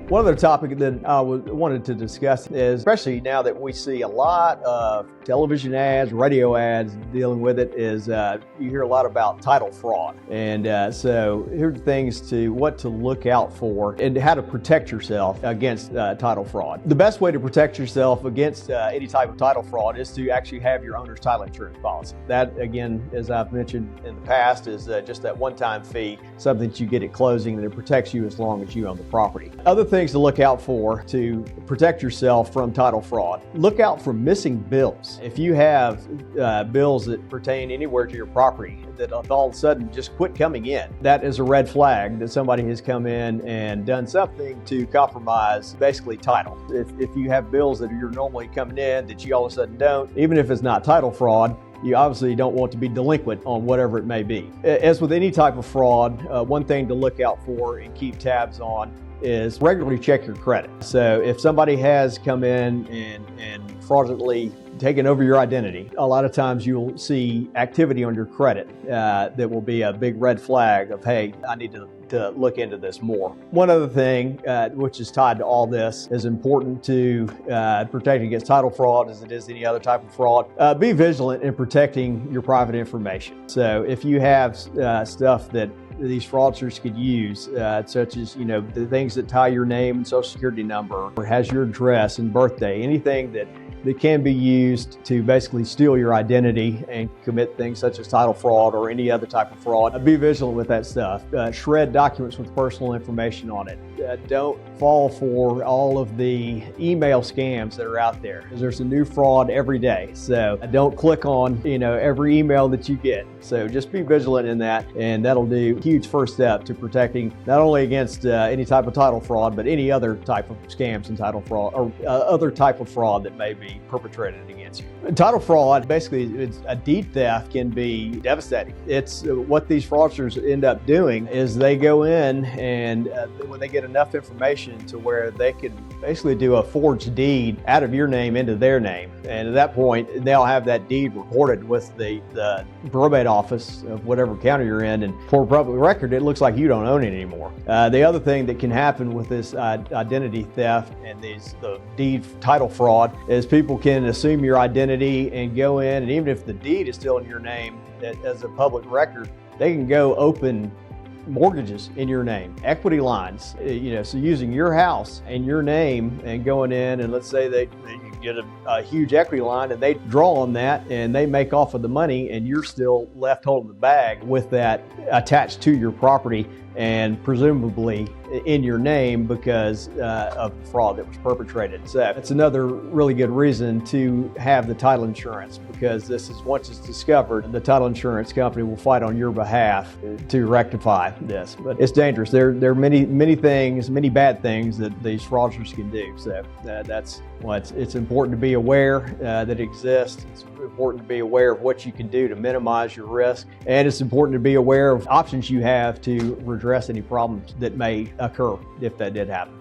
One other topic that I wanted to discuss is, especially now that we see a lot of television ads, radio ads dealing with it, is you hear a lot about title fraud. And so here are things what to look out for and how to protect yourself against title fraud. The best way to protect yourself against any type of title fraud is to actually have your owner's title insurance policy. That, again, as I've mentioned in the past, is just that one-time fee, something that you get at closing, and it protects you as long as you own the property. Other things to look out for to protect yourself from title fraud: look out for missing bills. If you have bills that pertain anywhere to your property that all of a sudden just quit coming in, that is a red flag that somebody has come in and done something to compromise basically title. If you have bills that you're normally coming in that you all of a sudden don't, even if it's not title fraud, you obviously don't want to be delinquent on whatever it may be. As with any type of fraud, one thing to look out for and keep tabs on is regularly check your credit. So if somebody has come in and fraudulently taken over your identity, a lot of times you'll see activity on your credit that will be a big red flag of, hey, I need to look into this more. One other thing which is tied to all this is important to protect against title fraud as it is any other type of fraud. Be vigilant in protecting your private information. So if you have stuff that these fraudsters could use, such as, the things that tie your name and social security number, or has your address and birthday, anything that can be used to basically steal your identity and commit things such as title fraud or any other type of fraud. Be vigilant with that stuff. Shred documents with personal information on it. Don't fall for all of the email scams that are out there, because there's a new fraud every day. So don't click on every email that you get. So just be vigilant in that, and that'll do a huge first step to protecting not only against any type of title fraud, but any other type of scams and title fraud, or other type of fraud that may be perpetrated against you. Title fraud, basically, a deed theft can be devastating. It's what these fraudsters end up doing is they go in and when they get enough information to where they can basically do a forged deed out of your name into their name. And at that point, they'll have that deed recorded with the probate office of whatever county you're in, and for public record, it looks like you don't own it anymore. The other thing that can happen with this identity theft and the deed title fraud is people can assume your identity and go in, and even if the deed is still in your name as a public record, they can go open mortgages in your name, equity lines, so using your house and your name and going in, and let's say they get a huge equity line and they draw on that and they make off of the money, and you're still left holding the bag with that attached to your property and presumably in your name because of the fraud that was perpetrated. So it's another really good reason to have the title insurance, because this is, once it's discovered, the title insurance company will fight on your behalf to rectify this. But it's dangerous. There are many things, many bad things that these fraudsters can do. So that's why it's important to be aware that it exists. It's important to be aware of what you can do to minimize your risk, and it's important to be aware of options you have to redress any problems that may occur if that did happen.